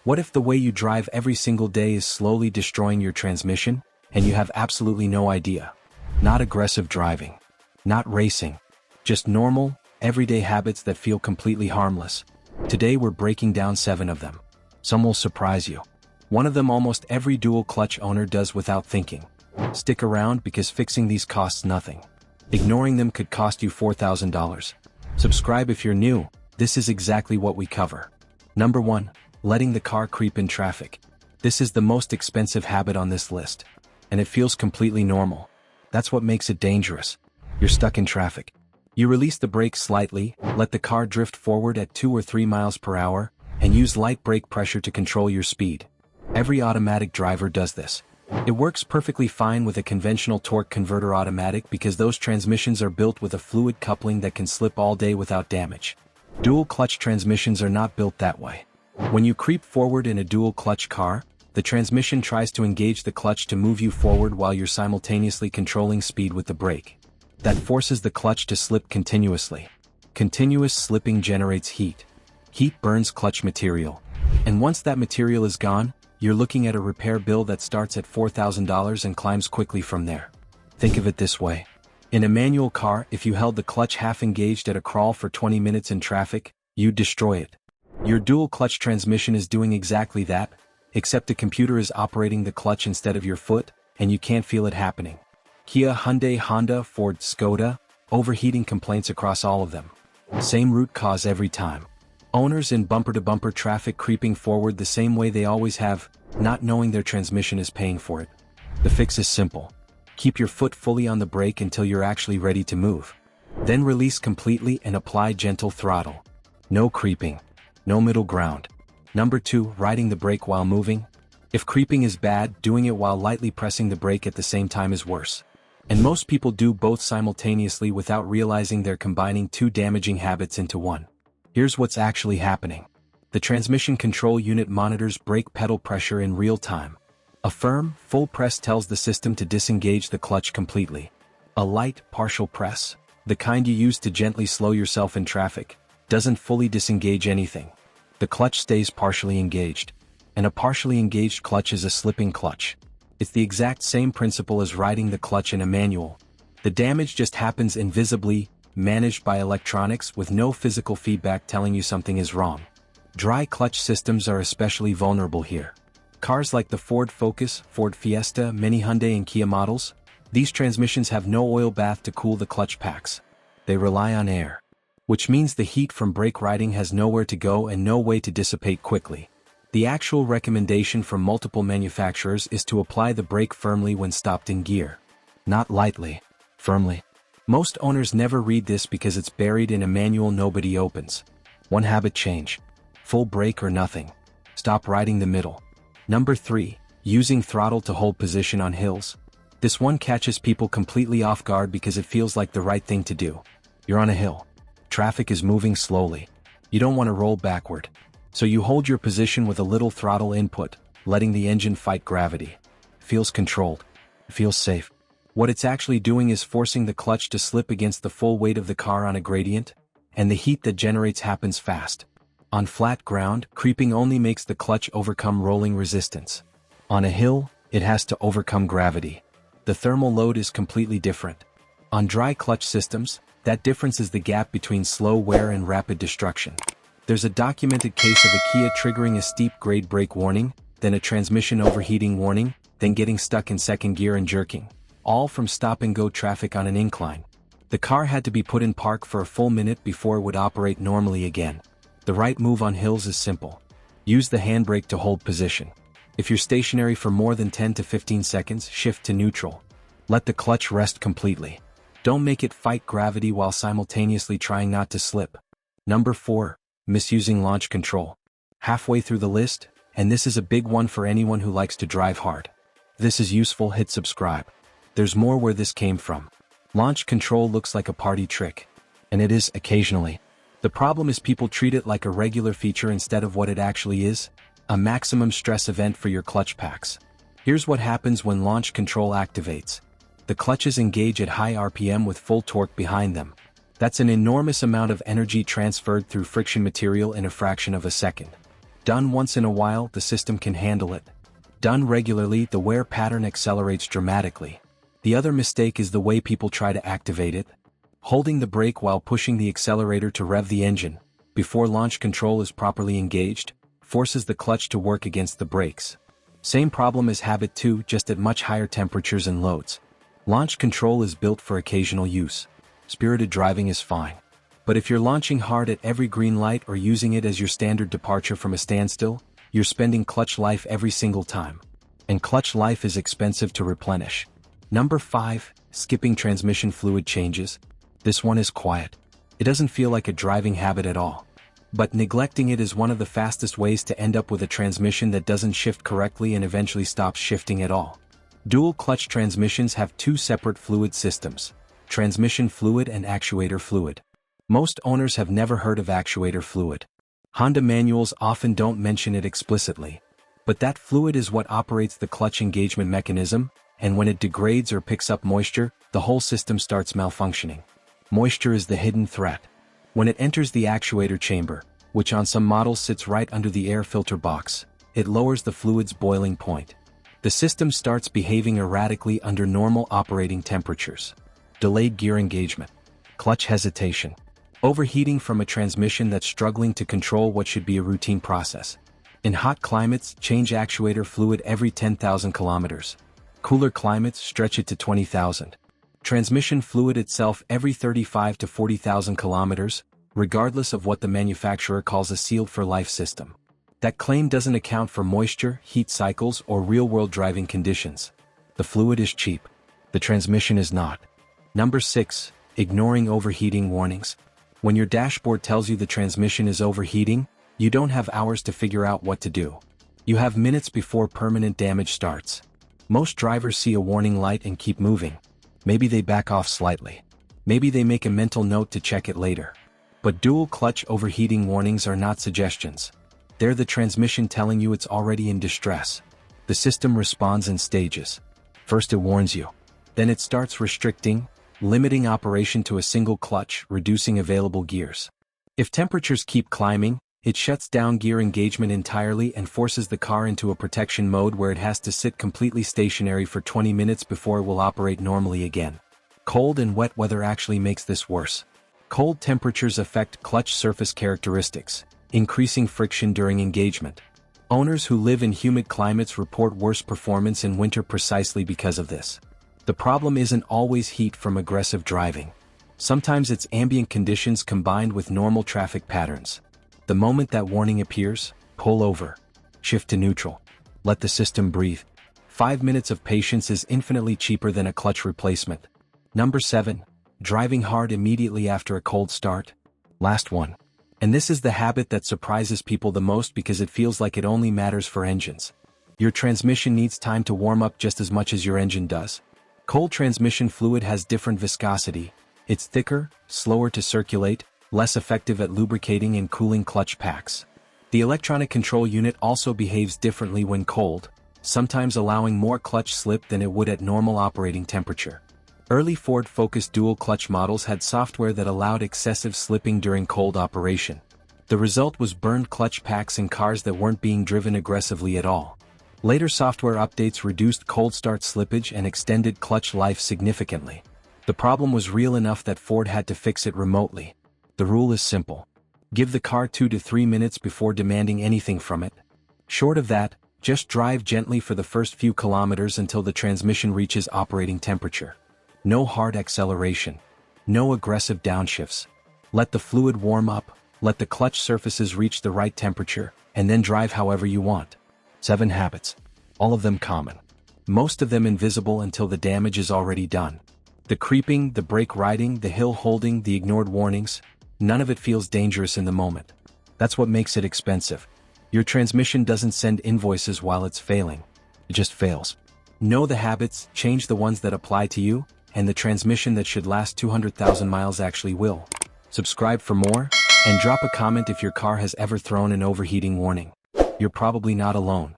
What if the way you drive every single day is slowly destroying your transmission, and you have absolutely no idea? Not aggressive driving. Not racing. Just normal, everyday habits that feel completely harmless. Today we're breaking down 7 of them. Some will surprise you. One of them almost every dual clutch owner does without thinking. Stick around because fixing these costs nothing. Ignoring them could cost you $4,000. Subscribe if you're new, this is exactly what we cover. Number 1. Letting the car creep in traffic. This is the most expensive habit on this list. And it feels completely normal. That's what makes it dangerous. You're stuck in traffic. You release the brakes slightly, let the car drift forward at 2 or 3 miles per hour, and use light brake pressure to control your speed. Every automatic driver does this. It works perfectly fine with a conventional torque converter automatic because those transmissions are built with a fluid coupling that can slip all day without damage. Dual clutch transmissions are not built that way. When you creep forward in a dual clutch car, the transmission tries to engage the clutch to move you forward while you're simultaneously controlling speed with the brake. That forces the clutch to slip continuously. Continuous slipping generates heat. Heat burns clutch material. And once that material is gone, you're looking at a repair bill that starts at $4,000 and climbs quickly from there. Think of it this way. In a manual car, if you held the clutch half engaged at a crawl for 20 minutes in traffic, you'd destroy it. Your dual clutch transmission is doing exactly that, except the computer is operating the clutch instead of your foot, and you can't feel it happening. Kia, Hyundai, Honda, Ford, Skoda, overheating complaints across all of them. Same root cause every time. Owners in bumper-to-bumper traffic creeping forward the same way they always have, not knowing their transmission is paying for it. The fix is simple. Keep your foot fully on the brake until you're actually ready to move. Then release completely and apply gentle throttle. No creeping. No middle ground. Number 2. Riding the brake while moving. If creeping is bad, doing it while lightly pressing the brake at the same time is worse. And most people do both simultaneously without realizing they're combining 2 damaging habits into one. Here's what's actually happening. The transmission control unit monitors brake pedal pressure in real time. A firm, full press tells the system to disengage the clutch completely. A light, partial press, the kind you use to gently slow yourself in traffic, doesn't fully disengage anything. The clutch stays partially engaged. And a partially engaged clutch is a slipping clutch. It's the exact same principle as riding the clutch in a manual. The damage just happens invisibly, managed by electronics with no physical feedback telling you something is wrong. Dry clutch systems are especially vulnerable here. Cars like the Ford Focus, Ford Fiesta, many Hyundai and Kia models, these transmissions have no oil bath to cool the clutch packs. They rely on air. Which means the heat from brake riding has nowhere to go and no way to dissipate quickly. The actual recommendation from multiple manufacturers is to apply the brake firmly when stopped in gear. Not lightly, firmly. Most owners never read this because it's buried in a manual nobody opens. One habit change. Full brake or nothing. Stop riding the middle. Number 3. Using throttle to hold position on hills. This one catches people completely off guard because it feels like the right thing to do. You're on a hill. Traffic is moving slowly. You don't want to roll backward. So you hold your position with a little throttle input, letting the engine fight gravity. Feels controlled. Feels safe. What it's actually doing is forcing the clutch to slip against the full weight of the car on a gradient, and the heat that generates happens fast. On flat ground, creeping only makes the clutch overcome rolling resistance. On a hill, it has to overcome gravity. The thermal load is completely different. On dry clutch systems, that difference is the gap between slow wear and rapid destruction. There's a documented case of a Kia triggering a steep grade brake warning, then a transmission overheating warning, then getting stuck in second gear and jerking. All from stop-and-go traffic on an incline. The car had to be put in park for a full minute before it would operate normally again. The right move on hills is simple. Use the handbrake to hold position. If you're stationary for more than 10 to 15 seconds, shift to neutral. Let the clutch rest completely. Don't make it fight gravity while simultaneously trying not to slip. Number 4. Misusing launch control. Halfway through the list, and this is a big one for anyone who likes to drive hard. If this is useful, hit subscribe. There's more where this came from. Launch control looks like a party trick. And it is occasionally. The problem is people treat it like a regular feature instead of what it actually is, a maximum stress event for your clutch packs. Here's what happens when launch control activates. The clutches engage at high RPM with full torque behind them. That's an enormous amount of energy transferred through friction material in a fraction of a second. Done once in a while, the system can handle it. Done regularly, the wear pattern accelerates dramatically. The other mistake is the way people try to activate it. Holding the brake while pushing the accelerator to rev the engine, before launch control is properly engaged, forces the clutch to work against the brakes. Same problem as habit 2, just at much higher temperatures and loads. Launch control is built for occasional use. Spirited driving is fine. But if you're launching hard at every green light or using it as your standard departure from a standstill, you're spending clutch life every single time. And clutch life is expensive to replenish. Number 5, skipping transmission fluid changes. This one is quiet. It doesn't feel like a driving habit at all. But neglecting it is one of the fastest ways to end up with a transmission that doesn't shift correctly and eventually stops shifting at all. Dual clutch transmissions have two separate fluid systems: transmission fluid and actuator fluid. Most owners have never heard of actuator fluid. Honda manuals often don't mention it explicitly. But that fluid is what operates the clutch engagement mechanism, and when it degrades or picks up moisture, the whole system starts malfunctioning. Moisture is the hidden threat. When it enters the actuator chamber, which on some models sits right under the air filter box, it lowers the fluid's boiling point. The system starts behaving erratically under normal operating temperatures. Delayed gear engagement. Clutch hesitation. Overheating from a transmission that's struggling to control what should be a routine process. In hot climates, change actuator fluid every 10,000 kilometers. Cooler climates, stretch it to 20,000. Transmission fluid itself every 35 to 40,000 kilometers, regardless of what the manufacturer calls a sealed-for-life system. That claim doesn't account for moisture, heat cycles, or real-world driving conditions. The fluid is cheap. The transmission is not. Number 6, ignoring overheating warnings. When your dashboard tells you the transmission is overheating, you don't have hours to figure out what to do. You have minutes before permanent damage starts. Most drivers see a warning light and keep moving. Maybe they back off slightly. Maybe they make a mental note to check it later. But dual clutch overheating warnings are not suggestions. They're the transmission telling you it's already in distress. The system responds in stages. First it warns you. Then it starts restricting, limiting operation to a single clutch, reducing available gears. If temperatures keep climbing, it shuts down gear engagement entirely and forces the car into a protection mode where it has to sit completely stationary for 20 minutes before it will operate normally again. Cold and wet weather actually makes this worse. Cold temperatures affect clutch surface characteristics, increasing friction during engagement. Owners who live in humid climates report worse performance in winter precisely because of this. The problem isn't always heat from aggressive driving. Sometimes it's ambient conditions combined with normal traffic patterns. The moment that warning appears, pull over. Shift to neutral. Let the system breathe. 5 minutes of patience is infinitely cheaper than a clutch replacement. Number 7, driving hard immediately after a cold start. Last one. And this is the habit that surprises people the most because it feels like it only matters for engines. Your transmission needs time to warm up just as much as your engine does. Cold transmission fluid has different viscosity. It's thicker, slower to circulate, less effective at lubricating and cooling clutch packs. The electronic control unit also behaves differently when cold, sometimes allowing more clutch slip than it would at normal operating temperature. Early Ford Focus dual clutch models had software that allowed excessive slipping during cold operation. The result was burned clutch packs in cars that weren't being driven aggressively at all. Later software updates reduced cold start slippage and extended clutch life significantly. The problem was real enough that Ford had to fix it remotely. The rule is simple. Give the car 2 to 3 minutes before demanding anything from it. Short of that, just drive gently for the first few kilometers until the transmission reaches operating temperature. No hard acceleration. No aggressive downshifts. Let the fluid warm up, let the clutch surfaces reach the right temperature, and then drive however you want. 7 habits. All of them common. Most of them invisible until the damage is already done. The creeping, the brake riding, the hill holding, the ignored warnings, none of it feels dangerous in the moment. That's what makes it expensive. Your transmission doesn't send invoices while it's failing. It just fails. Know the habits, change the ones that apply to you, and the transmission that should last 200,000 miles actually will. Subscribe for more, and drop a comment if your car has ever thrown an overheating warning. You're probably not alone.